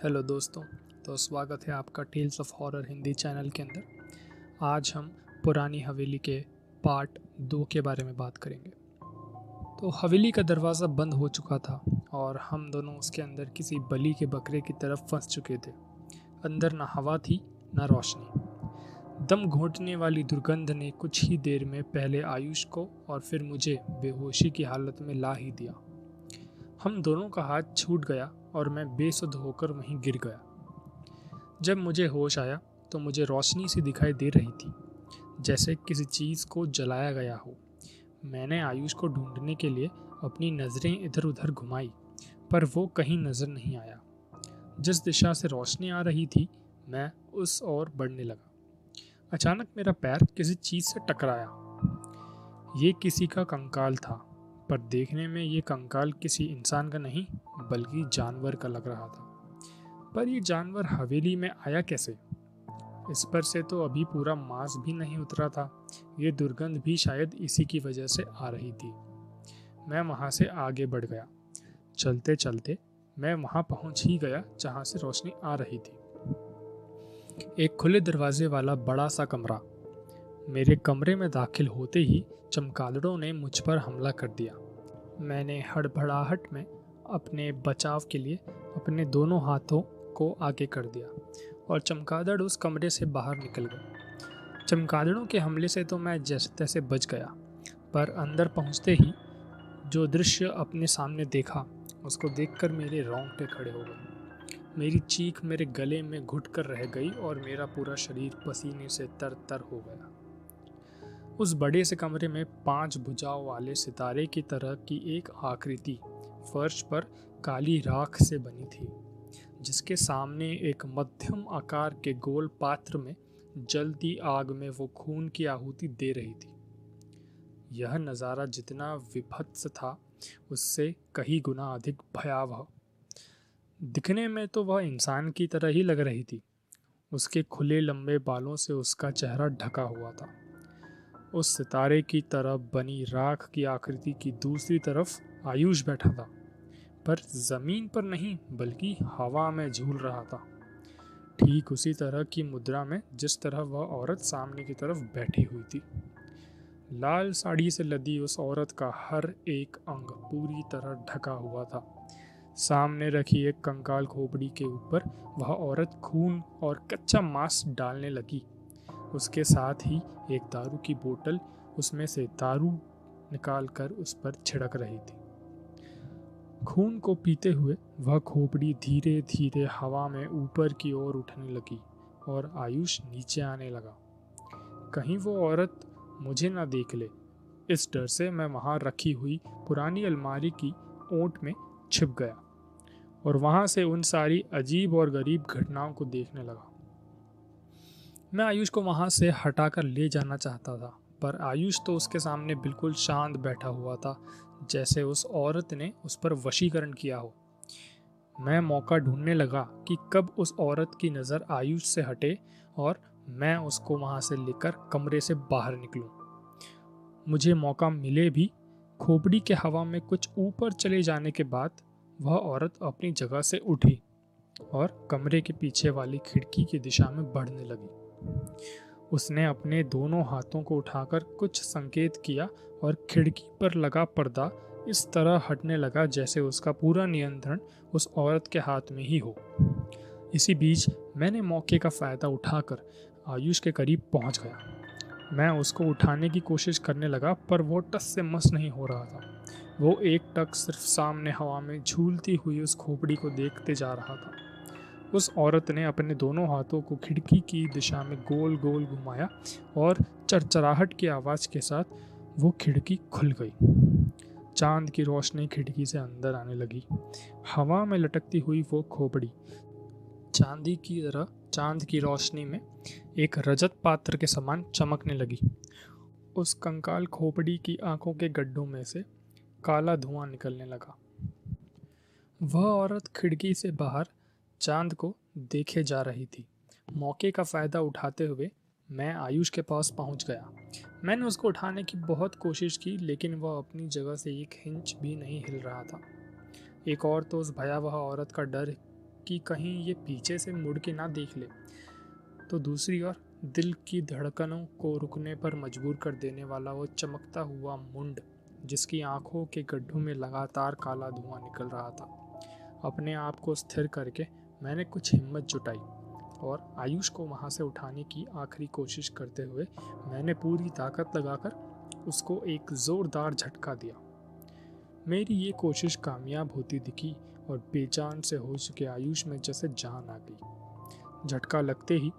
Hello दोस्तों। तो स्वागत है आपका tales of horror Hindi channel के अंदर। आज हम पुरानी हवेली के पार्ट 2 के बारे में बात करेंगे। तो हवेली का दरवाज़ा बंद हो चुका था और हम दोनों उसके अंदर किसी बलि के बकरे की तरफ फंस चुके थे। अंदर ना हवा थी ना रोशनी। दम घोंटने वाली दुर्गंध ने कुछ ही देर में पहले आयुष को और फिर मुझे बेहोशी की हालत में ला ही दिया। हम दोनों का हाथ छूट गया और मैं बेसुध होकर वहीं गिर गया। जब मुझे होश आया तो मुझे रोशनी सी दिखाई दे रही थी, जैसे किसी चीज़ को जलाया गया हो। मैंने आयुष को ढूंढने के लिए अपनी नज़रें इधर उधर घुमाई, पर वो कहीं नज़र नहीं आया। जिस दिशा से रोशनी आ रही थी मैं उस ओर बढ़ने लगा। अचानक मेरा पैर किसी चीज़ से टकराया। ये किसी का कंकाल था, पर देखने में ये कंकाल किसी इंसान का नहीं बल्कि जानवर का लग रहा था। पर ये जानवर हवेली में आया कैसे? इस पर से तो अभी पूरा मांस भी नहीं उतरा था। ये दुर्गंध भी शायद इसी की वजह से आ रही थी। मैं वहां से आगे बढ़ गया। चलते चलते मैं वहां पहुंच ही गया जहां से रोशनी आ रही थी। एक खुले दरवाजे वाला बड़ा सा कमरा। मेरे कमरे में दाखिल होते ही चमगादड़ों ने मुझ पर हमला कर दिया। मैंने हड़बड़ाहट में अपने बचाव के लिए अपने दोनों हाथों को आगे कर दिया और चमगादड़ उस कमरे से बाहर निकल गए। चमगादड़ों के हमले से तो मैं जैसे तैसे बच गया, पर अंदर पहुंचते ही जो दृश्य अपने सामने देखा उसको देखकर मेरे रोंगटे खड़े हो गए। मेरी चीख मेरे गले में घुट कर रह गई और मेरा पूरा शरीर पसीने से तर तर हो गया। उस बड़े से कमरे में 5 भुजाओं वाले सितारे की तरह की एक आकृति फर्श पर काली राख से बनी थी, जिसके सामने एक मध्यम आकार के गोल पात्र में जलती आग में वो खून की आहुति दे रही थी। यह नज़ारा जितना विभत्स था उससे कई गुना अधिक भयावह। दिखने में तो वह इंसान की तरह ही लग रही थी। उसके खुले लंबे बालों से उसका चेहरा ढका हुआ था। उस सितारे की तरफ बनी राख की आकृति की दूसरी तरफ आयुष बैठा था, पर जमीन पर नहीं बल्कि हवा में झूल रहा था, ठीक उसी तरह की मुद्रा में जिस तरह वह औरत सामने की तरफ बैठी हुई थी। लाल साड़ी से लदी उस औरत का हर एक अंग पूरी तरह ढका हुआ था। सामने रखी एक कंकाल खोपड़ी के ऊपर वह औरत खून और कच्चा मांस डालने लगी। उसके साथ ही एक दारू की बोतल उसमें से दारू निकालकर उस पर छिड़क रही थी। खून को पीते हुए वह खोपड़ी धीरे धीरे हवा में ऊपर की ओर उठने लगी और आयुष नीचे आने लगा। कहीं वो औरत मुझे ना देख ले, इस डर से मैं वहां रखी हुई पुरानी अलमारी की ओट में छिप गया और वहां से उन सारी अजीब और गरीब घटनाओं को देखने लगा। मैं आयुष को वहां से हटाकर ले जाना चाहता था, पर आयुष तो उसके सामने बिल्कुल शांत बैठा हुआ था, जैसे उस औरत ने उस पर वशीकरण किया हो। मैं मौका ढूंढने लगा कि कब उस औरत की नज़र आयुष से हटे और मैं उसको वहां से लेकर कमरे से बाहर निकलूं। मुझे मौका मिले भी, खोपड़ी के हवा में कुछ ऊपर चले जाने के बाद वह औरत अपनी जगह से उठी और कमरे के पीछे वाली खिड़की की दिशा में बढ़ने लगी। उसने अपने दोनों हाथों को उठाकर कुछ संकेत किया और खिड़की पर लगा पर्दा इस तरह हटने लगा जैसे उसका पूरा नियंत्रण उस औरत के हाथ में ही हो। इसी बीच मैंने मौके का फ़ायदा उठाकर आयुष के करीब पहुंच गया। मैं उसको उठाने की कोशिश करने लगा, पर वो टस से मस नहीं हो रहा था। वो एक टक सिर्फ सामने हवा में झूलती हुई उस खोपड़ी को देखते जा रहा था। उस औरत ने अपने दोनों हाथों को खिड़की की दिशा में गोल गोल घुमाया और चरचराहट की आवाज़ के साथ वो खिड़की खुल गई। चांद की रोशनी खिड़की से अंदर आने लगी। हवा में लटकती हुई वो खोपड़ी चांदी की तरह चांद की रोशनी में एक रजत पात्र के समान चमकने लगी। उस कंकाल खोपड़ी की आंखों के गड्ढों में से काला धुआं निकलने लगा। वह औरत खिड़की से बाहर चांद को देखे जा रही थी। मौके का फ़ायदा उठाते हुए मैं आयुष के पास पहुंच गया। मैंने उसको उठाने की बहुत कोशिश की, लेकिन वह अपनी जगह से एक इंच भी नहीं हिल रहा था। एक और तो उस भयावह औरत का डर कि कहीं ये पीछे से मुड़ के ना देख ले। तो दूसरी ओर दिल की धड़कनों को रुकने पर मजबूर कर देने वाला वो चमकता हुआ मुंड, जिसकी आंखों के गड्ढों में लगातार काला धुआं निकल रहा था। अपने आप को स्थिर करके मैंने कुछ हिम्मत जुटाई और आयुष को वहां से उठाने की आखिरी कोशिश करते हुए मैंने पूरी ताकत लगाकर उसको एक जोरदार झटका दिया। मेरी ये कोशिश कामयाब होती दिखी और बेजान से हो चुके आयुष में जैसे जान आ गई। झटका लगते ही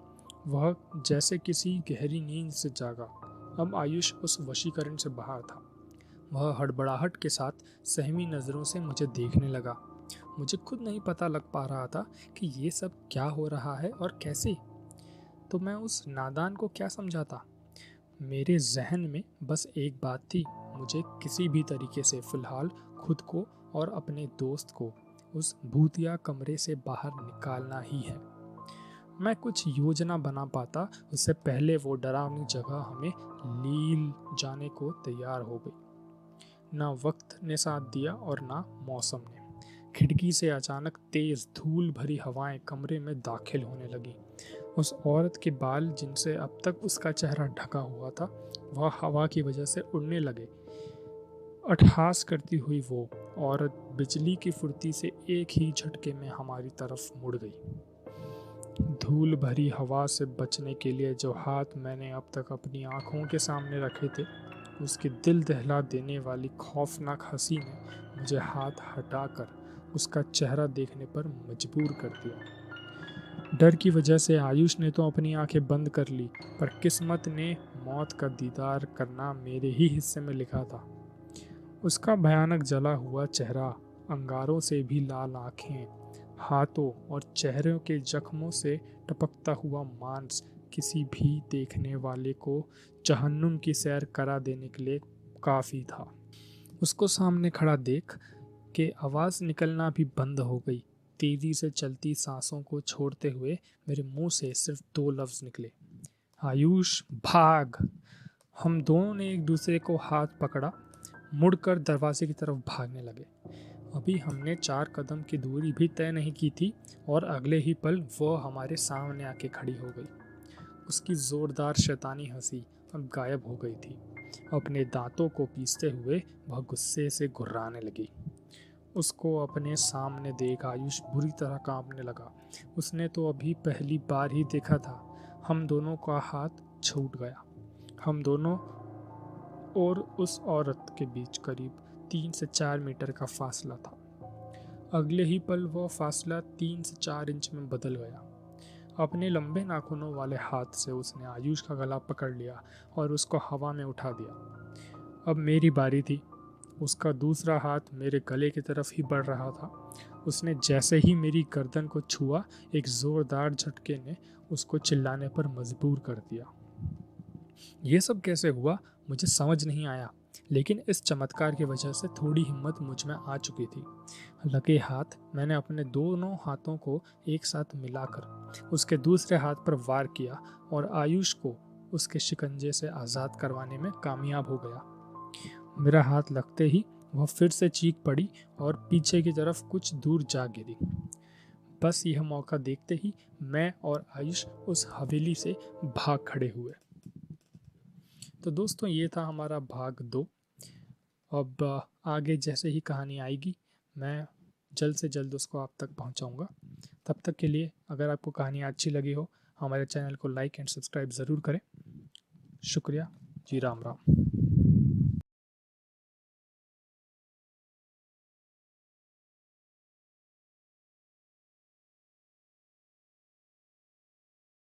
वह जैसे किसी गहरी नींद से जागा। अब आयुष उस वशीकरण से बाहर था। वह हड़बड़ाहट के साथ सहमी नज़रों से मुझे देखने लगा। मुझे खुद नहीं पता लग पा रहा था कि ये सब क्या हो रहा है और कैसे। तो मैं उस नादान को क्या समझाता। मेरे जहन में बस एक बात थी, मुझे किसी भी तरीके से फ़िलहाल खुद को और अपने दोस्त को उस भूतिया कमरे से बाहर निकालना ही है। मैं कुछ योजना बना पाता उससे पहले वो डरावनी जगह हमें लील जाने को तैयार हो गई। ना वक्त ने साथ दिया और ना मौसम ने। खिड़की से अचानक तेज धूल भरी हवाएं कमरे में दाखिल होने लगी। उस औरत के बाल, जिनसे अब तक उसका चेहरा ढका हुआ था, वह हवा की वजह से उड़ने लगे। अट्टहास करती हुई वो औरत बिजली की फुर्ती से एक ही झटके में हमारी तरफ मुड़ गई। धूल भरी हवा से बचने के लिए जो हाथ मैंने अब तक अपनी आंखों के सामने रखे थे, उसकी दिल दहला देने वाली खौफनाक हंसी ने मुझे हाथ हटाकर उसका चेहरा देखने पर मजबूर कर दिया। डर की वजह से आयुष ने तो अपनी आंखें बंद कर ली, पर किस्मत ने मौत का दीदार करना मेरे ही हिस्से में लिखा था। उसका भयानक जला हुआ चेहरा, अंगारों से भी लाल आंखें, हाथों और चेहरों के जख्मों से टपकता हुआ मांस किसी भी देखने वाले को जहन्नुम की सैर करा देने के लिए काफ़ी था। उसको सामने खड़ा देख के आवाज़ निकलना भी बंद हो गई। तेजी से चलती सांसों को छोड़ते हुए मेरे मुंह से सिर्फ 2 लफ्ज़ निकले, आयुष भाग। हम दोनों ने एक दूसरे को हाथ पकड़ा, मुड़कर दरवाजे की तरफ भागने लगे। अभी हमने 4 कदम की दूरी भी तय नहीं की थी और अगले ही पल वो हमारे सामने आके खड़ी हो गई। उसकी जोरदार शैतानी हंसी अब गायब हो गई थी। अपने दांतों को पीसते हुए वह गुस्से से गुर्राने लगी। उसको अपने सामने देख आयुष बुरी तरह कांपने लगा। उसने तो अभी पहली बार ही देखा था। हम दोनों का हाथ छूट गया। हम दोनों और उस औरत के बीच करीब 3 से 4 मीटर का फासला था। अगले ही पल वह फासला 3 से 4 इंच में बदल गया। अपने लंबे नाखूनों वाले हाथ से उसने आयुष का गला पकड़ लिया और उसको हवा में उठा दिया। अब मेरी बारी थी। उसका दूसरा हाथ मेरे गले की तरफ ही बढ़ रहा था। उसने जैसे ही मेरी गर्दन को छुआ, एक जोरदार झटके ने उसको चिल्लाने पर मजबूर कर दिया। ये सब कैसे हुआ मुझे समझ नहीं आया, लेकिन इस चमत्कार की वजह से थोड़ी हिम्मत मुझ में आ चुकी थी। लगे हाथ मैंने अपने दोनों हाथों को एक साथ मिलाकर उसके दूसरे हाथ पर वार किया और आयुष को उसके शिकंजे से आज़ाद करवाने में कामयाब हो गया। मेरा हाथ लगते ही वह फिर से चीख पड़ी और पीछे की तरफ कुछ दूर जा गिरी। बस यह मौका देखते ही मैं और आयुष उस हवेली से भाग खड़े हुए। तो दोस्तों, ये था हमारा भाग 2। अब आगे जैसे ही कहानी आएगी मैं जल्द से जल्द उसको आप तक पहुंचाऊंगा। तब तक के लिए अगर आपको कहानी अच्छी लगी हो, हमारे चैनल को लाइक एंड सब्सक्राइब ज़रूर करें। शुक्रिया जी, राम राम।